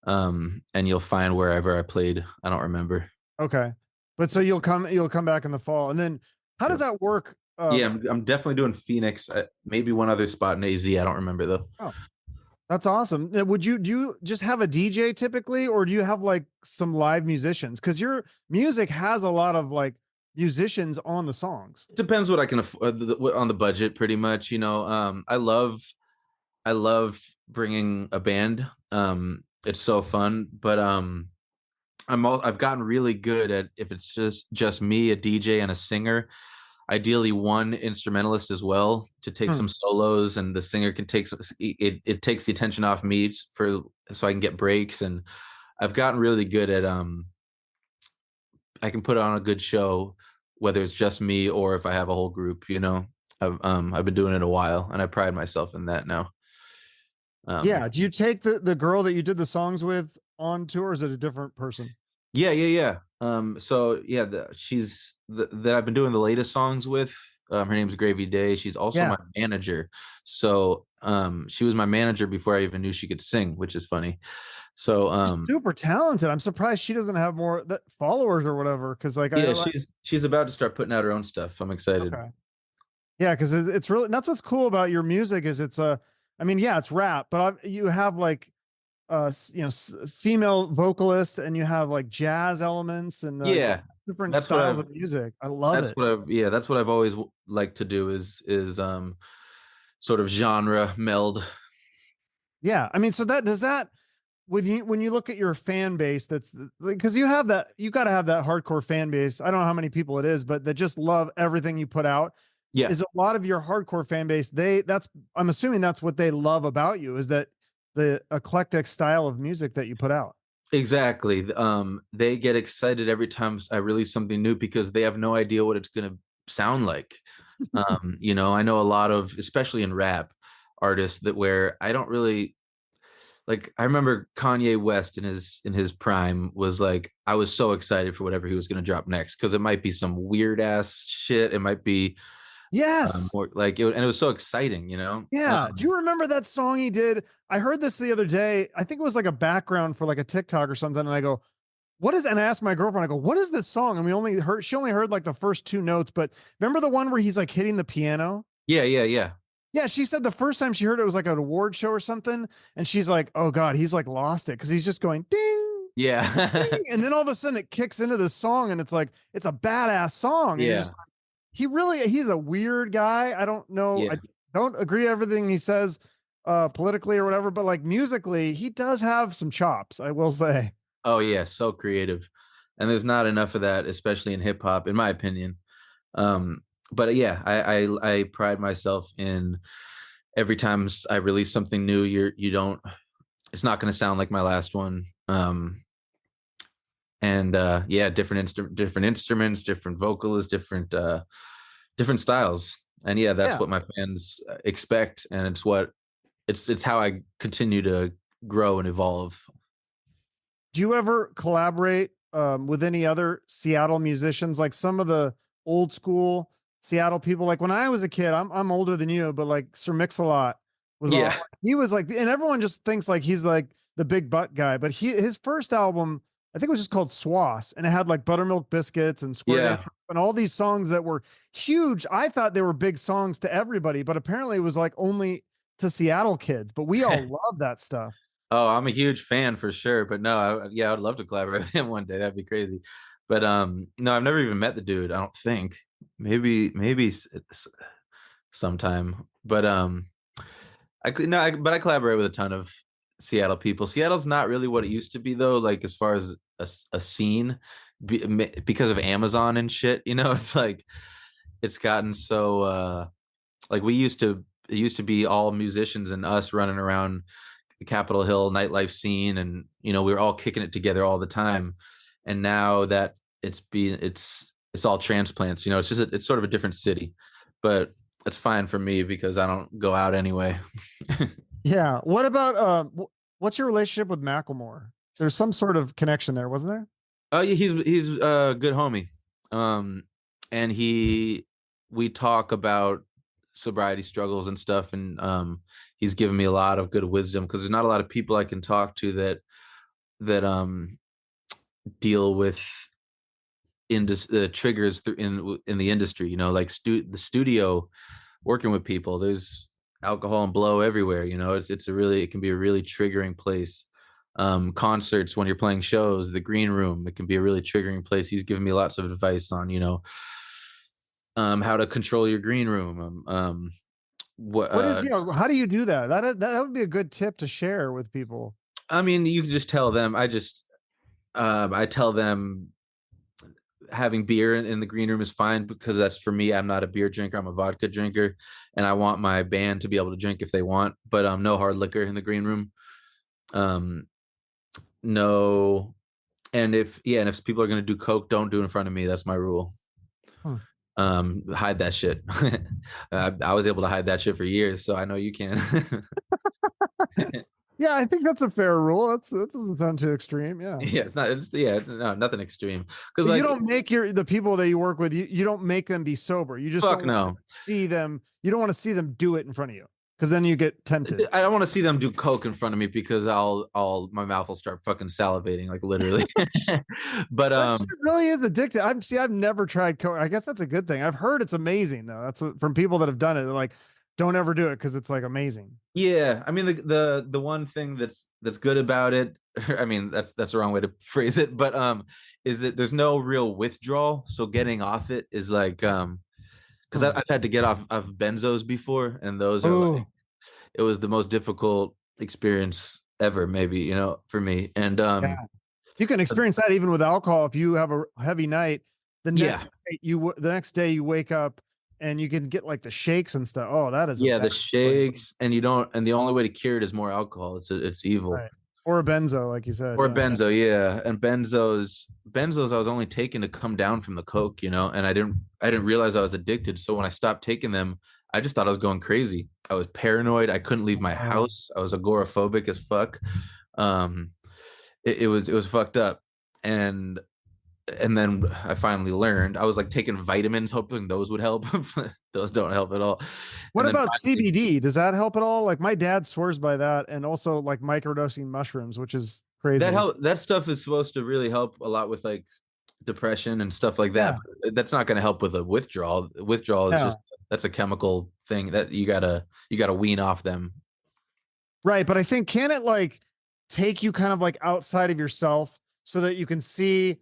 and you'll find wherever I played. I don't remember. Okay. But so you'll come back in the fall. And then how does Yep. that work? Yeah, I'm definitely doing Phoenix. Maybe one other spot in AZ. I don't remember though. Oh, that's awesome. Would you do you just have a DJ typically, or do you have like some live musicians? Because your music has a lot of like musicians on the songs. It depends what I can afford on the budget, pretty much. I love bringing a band. It's so fun, but I've gotten really good at if it's just me, a DJ, and a singer. Ideally, one instrumentalist as well to take Hmm. some solos, and the singer can take it. It takes the attention off me for so I can get breaks, and I've gotten really good at I can put on a good show, whether it's just me or if I have a whole group. I've been doing it a while, and I pride myself in that now. Yeah. Do you take the girl that you did the songs with on tour? Or is it a different person? Yeah, yeah, yeah. So yeah, that I've been doing the latest songs with. Her name's Gravy Day. She's also Yeah. my manager. So she was my manager before I even knew she could sing, which is funny. So She's super talented. I'm surprised she doesn't have more followers or whatever. Cause like yeah, she's about to start putting out her own stuff. I'm excited. okay. Yeah, because it's really that's what's cool about your music is it's a, I mean, yeah, it's rap, but you have like female vocalist and you have like jazz elements and like Yeah, different that's what styles I've of music. I love it. that's what I've always liked to do is sort of genre meld. Yeah, I mean, so that does that when you look at your fan base, that's because you have that you got to have that hardcore fan base. I don't know how many people it is, but that just love everything you put out. Yeah, Is a lot of your hardcore fan base that's I'm assuming that's what they love about you is that the eclectic style of music that you put out. exactly. They get excited every time I release something new because they have no idea what it's gonna sound like. I know a lot of, especially in rap, artists that where I don't really like I remember Kanye West in his prime was like I was so excited for whatever he was going to drop next because it might be some weird ass shit. It might be Yes. more like it, and it was so exciting, you know. Yeah. Do you remember that song he did? I heard this the other day. I think it was like a background for like a TikTok or something. And I go, what is, and I asked my girlfriend, I go, what is this song? And she only heard like the first two notes, but remember the one where he's like hitting the piano? Yeah, yeah, yeah, Yeah. She said the first time she heard it was like an award show or something. And she's like, oh God, he's like lost it. Cause he's just going ding, yeah, ding. And then all of a sudden it kicks into this song and it's like, it's a badass song. And you're yeah, just like, he's a weird guy. I don't know. yeah. I don't agree with everything he says politically or whatever, but like musically, he does have some chops, I will say. Oh yeah, so creative, and there's not enough of that, especially in hip hop, in my opinion. Um, but yeah, I pride myself in every time I release something new, you don't, it's not going to sound like my last one. And yeah, different instruments, different vocalists, different styles, and yeah, that's Yeah. what my fans expect, and it's how I continue to grow and evolve. Do you ever collaborate with any other Seattle musicians, like some of the old school Seattle people? Like when I was a kid, I'm older than you, but like Sir Mix-a-Lot was all, Yeah, he was like, and everyone just thinks like he's like the big butt guy, but his first album, I think it was just called Swass, and it had like Buttermilk Biscuits and Square yeah. Dance and all these songs that were huge. I thought they were big songs to everybody, but apparently it was like only to Seattle kids. But we all love that stuff. Oh, I'm a huge fan for sure. But no, yeah, I'd love to collaborate with him one day. That'd be crazy. But no, I've never even met the dude. I don't think. Maybe sometime. But no, but I collaborate with a ton of Seattle people. Seattle's not really what it used to be though. Like as far as a scene, because of Amazon and shit. You know, it's like it's gotten so like we used to. It used to be all musicians and us running around the Capitol Hill nightlife scene, and you know we were all kicking it together all the time. And now that it's all transplants. You know, it's just it's sort of a different city, but it's fine for me because I don't go out anyway. Yeah. What about what's your relationship with Macklemore? There's some sort of connection there, wasn't there? Oh yeah, he's a good homie, um, and we talk about sobriety struggles and stuff, and he's given me a lot of good wisdom because there's not a lot of people I can talk to that deal with triggers in the industry. You know, like the studio, working with people. There's alcohol and blow everywhere. You know, it can be a really triggering place. Concerts when you're playing shows, the green room, it can be a really triggering place. He's given me lots of advice on, you know, how to control your green room. What What is, how do you do that? That would be a good tip to share with people. I mean, you can just tell them. I tell them having beer in the green room is fine because that's for me. I'm not a beer drinker. I'm a vodka drinker, and I want my band to be able to drink if they want, but no hard liquor in the green room. Um, no, and if people are gonna do coke, don't do it in front of me. That's my rule. Huh. Hide that shit. I was able to hide that shit for years, so I know you can. Yeah, I think that's a fair rule. That doesn't sound too extreme. Yeah. Yeah, it's not. It's yeah, no, nothing extreme. Because But you like, don't make the people that you work with, you don't make them be sober. You just fuck don't want to no. see them, you don't want to see them do it in front of you because then you get tempted. I don't want to see them do coke in front of me because I'll my mouth will start fucking salivating like literally. But That shit really is addictive. I've never tried coke. I guess that's a good thing. I've heard it's amazing though. That's from people that have done it. They're like, don't ever do it because it's like amazing. yeah, I mean the one thing that's good about it, I mean that's the wrong way to phrase it, but is that there's no real withdrawal. So getting off it is like because Huh. I've had to get off of benzos before, and those are like Oh, it was the most difficult experience ever, maybe, you know, for me. And yeah. You can experience that even with alcohol. If you have a heavy night, yeah, the next day you wake up and you can get like the shakes and stuff. Oh, that is a yeah, bad the feeling. shakes, and you don't, and the only way to cure it is more alcohol. It's evil. Right. Or a benzo, like you said. Or Yeah. benzo, yeah. And benzos I was only taking to come down from the coke, you know, and I didn't realize I was addicted. So when I stopped taking them, I just thought I was going crazy. I was paranoid. I couldn't leave my Oh. house. I was agoraphobic as fuck. Um, it was fucked up, and then I finally learned. I was like taking vitamins, hoping those would help. Those don't help at all. What And then about finally, CBD? Does that help at all? Like my dad swears by that, and also like microdosing mushrooms, which is crazy. that stuff is supposed to really help a lot with like depression and stuff like that. Yeah. But that's not going to help with a withdrawal. Withdrawal is Yeah. just that's a chemical thing that you gotta wean off them. Right. But I think, can it like take you kind of like outside of yourself so that you can see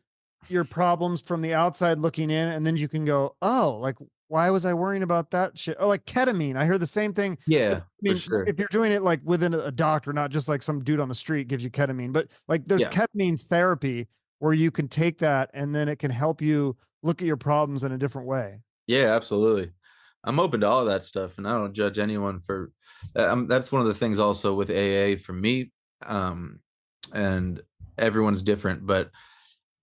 your problems from the outside looking in, and then you can go, oh, like, why was I worrying about that shit? Or like ketamine. I hear the same thing. I Yeah, for mean, sure. if you're doing it like within a doctor, not just like some dude on the street gives you ketamine, but like there's Yeah, ketamine therapy where you can take that and then it can help you look at your problems in a different way. yeah, absolutely. I'm open to all of that stuff, and I don't judge anyone for. That's one of the things also with AA for me, um, and everyone's different, but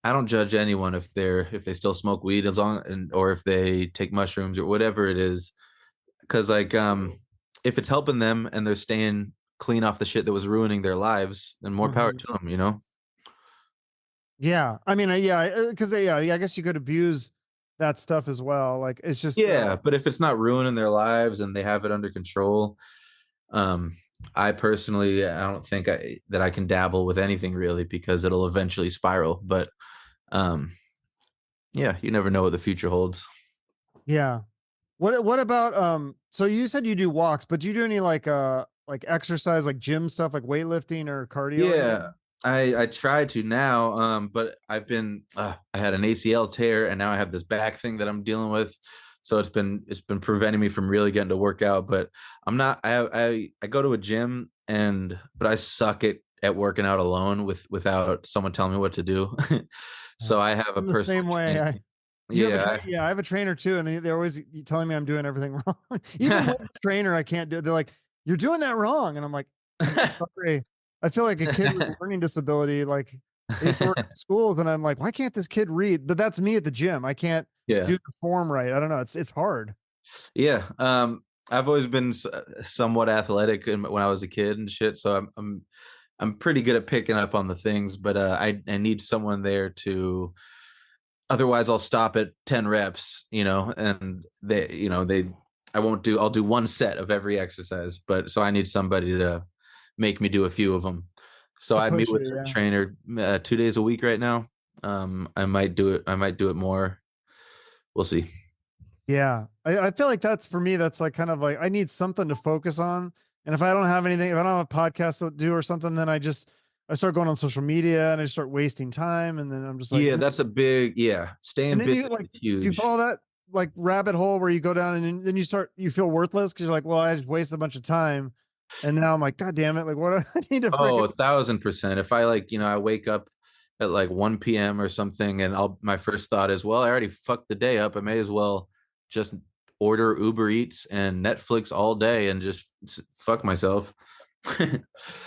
I don't judge anyone if they still smoke weed as long or if they take mushrooms or whatever it is, because like if it's helping them and they're staying clean off the shit that was ruining their lives, then more power Mhm. to them, you know. Yeah. I mean, yeah, because yeah, I guess you could abuse that stuff as well. Like it's just, Yeah, but if it's not ruining their lives and they have it under control, um, I personally I don't think that I can dabble with anything really because it'll eventually spiral. But um, yeah, you never know what the future holds. yeah. What about so you said you do walks, but do you do any like exercise, like gym stuff, like weightlifting or cardio or Yeah, anything? I try to now, but I had an ACL tear and now I have this back thing that I'm dealing with. So it's been preventing me from really getting to work out. But I'm not I go to a gym but I suck at working out alone without someone telling me what to do. Yeah. So I have a I'm the personal same way. trainer. You have a Yeah. yeah, I have a trainer too, and they're always telling me I'm doing everything wrong. Even with the trainer, I can't do it. They're like, "You're doing that wrong," and I'm sorry. I feel like a kid with a learning disability. Like I used to work in schools, and I'm like, why can't this kid read? But that's me at the gym. I can't Yeah. do the form right. I don't know. It's hard. Yeah. I've always been somewhat athletic when I was a kid and shit, so I'm pretty good at picking up on the things, but I need someone there to. Otherwise, I'll stop at 10 reps, and I'll do one set of every exercise, but so I need somebody to make me do a few of them. So To I meet push with you, a yeah. trainer 2 days a week right now. I might do it. I might do it more. We'll see. Yeah. I feel like that's for me, that's like kind of like I need something to focus on. And if I don't have anything, if I don't have a podcast to do or something, then I start going on social media and I start wasting time. And then I'm just like, Yeah, that's a big, yeah. and Staying then busy you like is you huge. follow that like rabbit hole where you go down and then you feel worthless because you're like, well, I just wasted a bunch of time. And now I'm like, God damn it. Like, what I need to Oh, freaking, 1,000%. If I like, I wake up at like 1 p.m. or something, and my first thought is, well, I already fucked the day up. I may as well just order Uber Eats and Netflix all day and just fuck myself.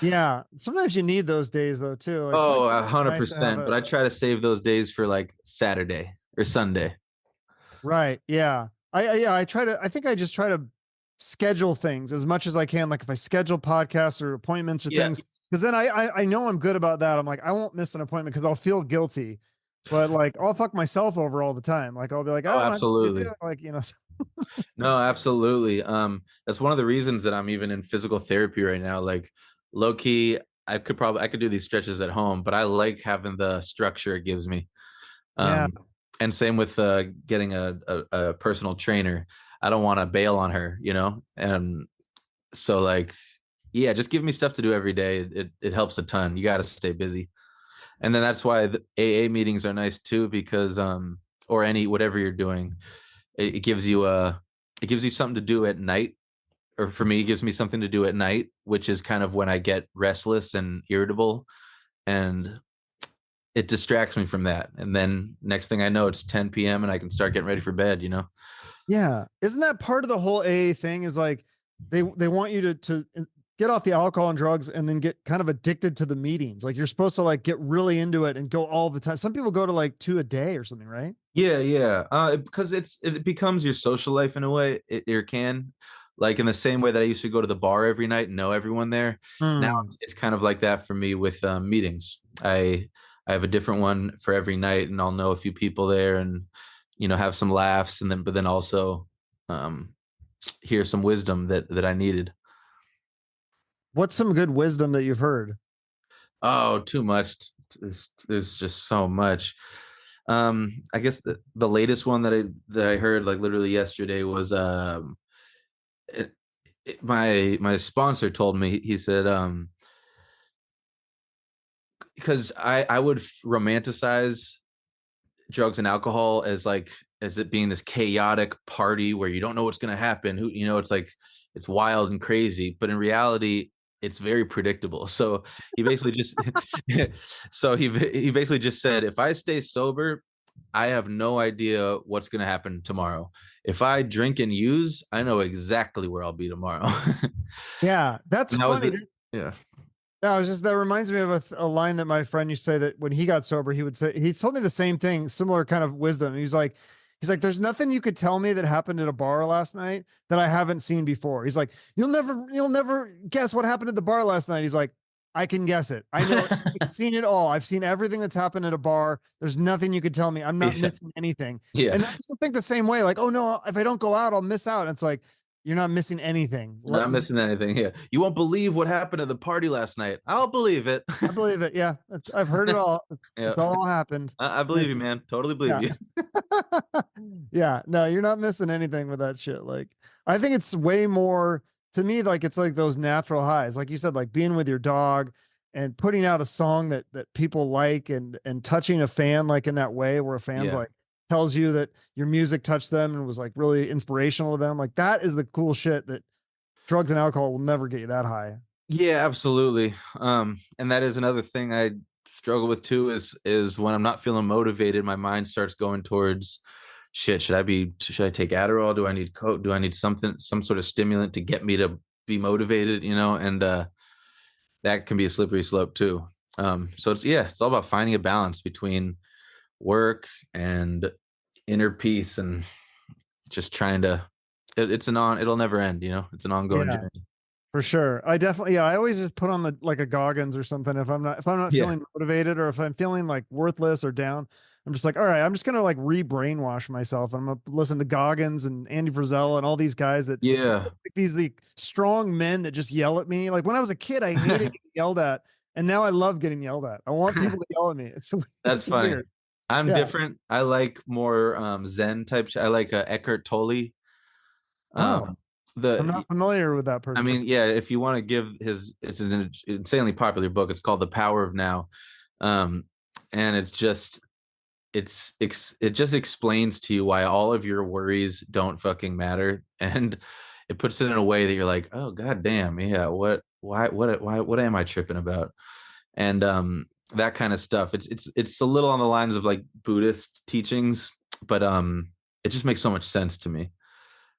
yeah. Sometimes you need those days though, too. Like Oh, sometimes a it's hundred nice to have percent. But a, I try to save those days for like Saturday or Sunday. right. Yeah. Yeah, I think I just try to schedule things as much as I can. Like if I schedule podcasts or appointments or Yeah. things, because then I know I'm good about that. I'm like, I won't miss an appointment because I'll feel guilty. But like I'll fuck myself over all the time. Like I'll be like, Oh, I don't have to do absolutely. it. Like, No, absolutely. That's one of the reasons that I'm even in physical therapy right now. Like low key, I could do these stretches at home, but I like having the structure it gives me. yeah. Um, and same with getting a personal trainer. I don't want to bail on her, And so like, yeah, just give me stuff to do every day. It helps a ton. You got to stay busy. And then that's why the AA meetings are nice too, because or any whatever you're doing, it gives you something to do at night. Or for me, it gives me something to do at night, which is kind of when I get restless and irritable, and it distracts me from that. And then next thing I know, it's 10 p.m. and I can start getting ready for bed. Yeah. Isn't that part of the whole AA thing is like they want you to get off the alcohol and drugs and then get kind of addicted to the meetings. Like you're supposed to like get really into it and go all the time. Some people go to like 2 a day or something, right? Yeah, yeah. Because it becomes your social life in a way. It can, like in the same way that I used to go to the bar every night and know everyone there. Now Hmm. it's kind of like that for me with meetings. I have a different one for every night, and I'll know a few people there, and have some laughs, and then but then also um, hear some wisdom that I needed. What's some good wisdom that you've heard? Oh, too much. There's just so much. I guess the latest one that I heard like literally yesterday was it, my sponsor told me. He said because I would romanticize drugs and alcohol as it being this chaotic party where you don't know what's going to happen. It's like it's wild and crazy, but in reality it's very predictable. So he basically just he basically just said, if I stay sober, I have no idea what's going to happen tomorrow. If I drink and use, I know exactly where I'll be tomorrow. Yeah, that's And that was funny. it. Yeah. No, I was just that reminds me of a line that my friend used to say that when he got sober, he would say he told me the same thing, similar kind of wisdom. He's like, there's nothing you could tell me that happened at a bar last night that I haven't seen before. He's like, you'll never guess what happened at the bar last night. He's like, I can guess it. I know it. I've seen it all. I've seen everything that's happened at a bar. There's nothing you could tell me. I'm not Yeah. missing anything. Yeah. And I just think the same way. Like, oh no, if I don't go out, I'll miss out. And it's like, you're not missing anything. You're not missing anything here. You won't believe what happened at the party last night. I'll believe it. I believe it. Yeah, I've heard it all. Yeah. It's all happened. I believe you, It's man. Totally believe yeah, you. yeah. No, you're not missing anything with that shit. Like, I think it's way more to me. Like, it's like those natural highs, like you said, like being with your dog and putting out a song that people like, and touching a fan like in that way where a fan's Yeah. like tells you that your music touched them and was like really inspirational to them. Like that is the cool shit that drugs and alcohol will never get you that high. Yeah, absolutely. And that is another thing I struggle with too is when I'm not feeling motivated, my mind starts going towards shit. Should I take Adderall? Do I need coke? Do I need some sort of stimulant to get me to be motivated, And that can be a slippery slope too. So it's all about finding a balance between work and inner peace and just trying to it'll never end, it's an ongoing Yeah. journey. For sure. I definitely, yeah, I always just put on the like a Goggins or something if I'm not Yeah. feeling motivated or if I'm feeling like worthless or down. I'm just like, all right, I'm just gonna like re-brainwash myself. I'm gonna listen to Goggins and Andy Frisella and all these guys that Yeah. like these like strong men that just yell at me. Like when I was a kid, I hated getting yelled at, and now I love getting yelled at. I want people to yell at me. It's That's it's funny. weird. I'm Yeah. different. I like more Zen type. I like Eckhart Tolle. Oh, Um, I'm the not familiar with that I person. mean, yeah. If you want to give it's an insanely popular book. It's called The Power of Now, um, and it just explains to you why all of your worries don't fucking matter, and it puts it in a way that you're like, oh god damn, yeah. What am I tripping about? And that kind of stuff. It's a little on the lines of like Buddhist teachings, but it just makes so much sense to me.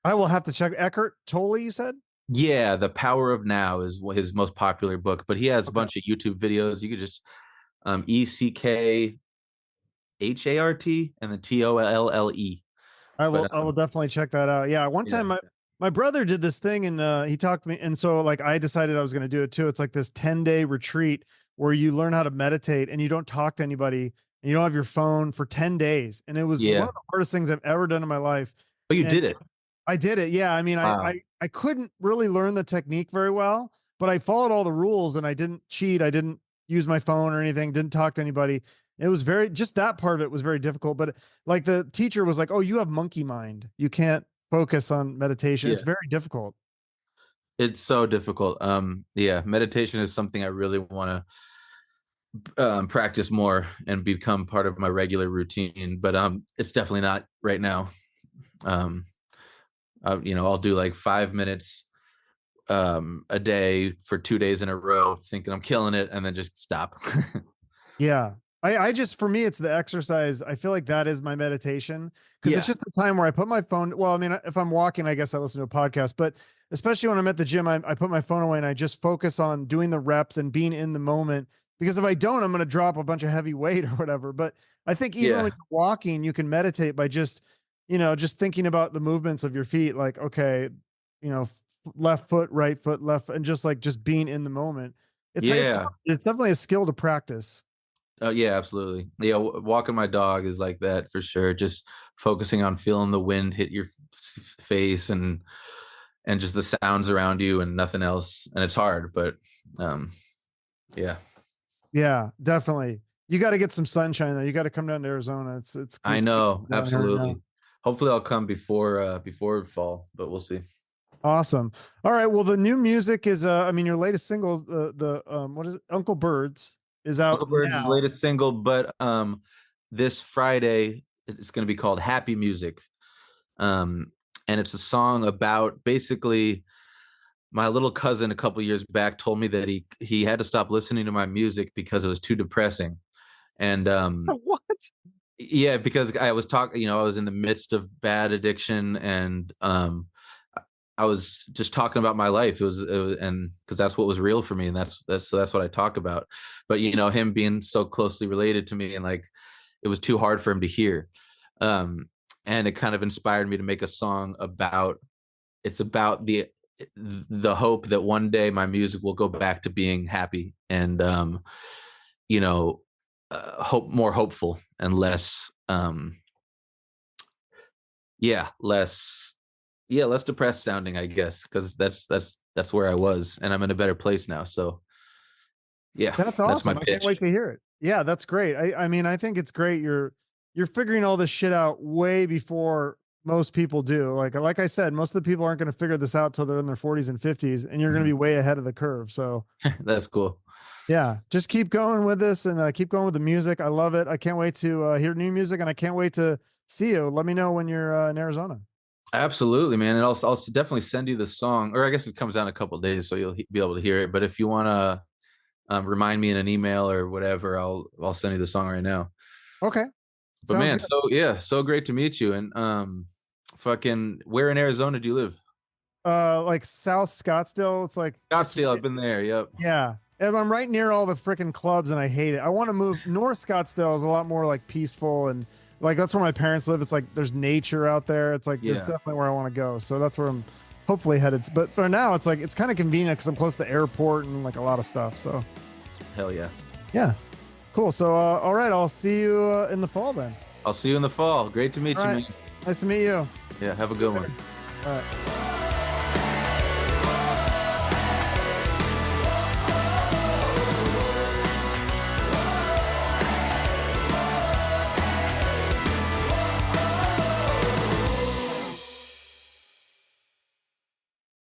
I will have to check Eckhart Tolle, you said? Yeah, The Power of Now is his most popular book, but he has a Okay. bunch of YouTube videos. You could just ECKHART and then TOLLE. But I will definitely check that out. Yeah, one yeah, time my brother did this thing and he talked to me, and so like I decided I was going to do it too. It's like this 10-day retreat where you learn how to meditate and you don't talk to anybody and you don't have your phone for 10 days. And it was one yeah. of the hardest things I've ever done in my life. Oh, you And did it. I did it. Yeah, I mean Wow. I couldn't really learn the technique very well, but I followed all the rules and I didn't cheat. I didn't use my phone or anything, didn't talk to anybody. It was very just that part of it was very difficult, but like the teacher was like, "Oh, you have monkey mind. You can't focus on meditation. It's Yeah. very difficult." It's so difficult. Yeah, meditation is something I really want to practice more and become part of my regular routine, but it's definitely not right now. Um, I'll do like 5 minutes a day for 2 days in a row, thinking I'm killing it, and then just stop. Yeah. I just for me it's the exercise. I feel like that is my meditation because it's Yeah, just the time where I put my phone. Well, I mean, if I'm walking, I guess I listen to a podcast, but especially when I'm at the gym, I put my phone away and I just focus on doing the reps and being in the moment. Because if I don't, I'm going to drop a bunch of heavy weight or whatever. But I think even when Yeah. you're walking, you can meditate by just, just thinking about the movements of your feet. Like, okay, left foot, right foot, left, and just being in the moment. Yeah. It's definitely a skill to practice. Oh yeah, absolutely. Yeah, walking my dog is like that for sure. Just focusing on feeling the wind hit your face and just the sounds around you and nothing else. And it's hard, but um yeah. Yeah, definitely. You got to get some sunshine though. You got to come down to Arizona. I It's know, down here right now. absolutely. Hopefully I'll come before fall, but we'll see. Awesome. All right. Well, the new music is I mean your latest singles, the what is it? Uncle Birds is out Uncle Bird's now. latest single, but this Friday it's going to be called Happy Music. Um and it's a song about basically my little cousin a couple years back told me that he had to stop listening to my music because it was too depressing. And What? yeah, because I was talking, I was in the midst of bad addiction, and I was just talking about my life. It was and because that's what was real for me, and that's what I talk about. But him being so closely related to me, and like it was too hard for him to hear. Um, and it kind of inspired me to make a song about it's about the hope that one day my music will go back to being happy and you know more hopeful and less yeah less yeah less depressed sounding, I guess, because that's where I was, and I'm in a better place now. So yeah, That's that's my awesome. I can't pitch. wait to hear it. Yeah, that's great. I mean, I think it's great. You're figuring all this shit out way before most people do. Like I said, most of the people aren't going to figure this out till they're in their 40s and 50s, and you're going to be Mhm. way ahead of the curve. So That's cool. yeah, just keep going with this and keep going with the music. I love it. I can't wait to hear new music, and I can't wait to see you. Let me know when you're in Arizona. Absolutely, man. And I'll definitely send you the song, or I guess it comes out in a couple of days, so you'll be able to hear it. But if you want to remind me in an email or whatever, I'll send you the song right now. Okay, But sounds man, good. so yeah, so great to meet you. And fucking, where in Arizona do you live? Like South Scottsdale. It's Scottsdale. I've been there. Yep. yeah. And I'm right near all the freaking clubs and I hate it. I want to move. North Scottsdale is a lot more like peaceful and like that's where my parents live. It's like there's nature out there. It's like it's Yeah. definitely where I want to go. So that's where I'm hopefully headed. But for now, it's like it's kind of convenient because I'm close to the airport and like a lot of stuff. So Hell yeah. yeah, cool. So all right, I'll see you in the fall then. I'll see you in the fall. Great to meet All you, right, man. nice to meet you. Yeah. Have a good one. All right.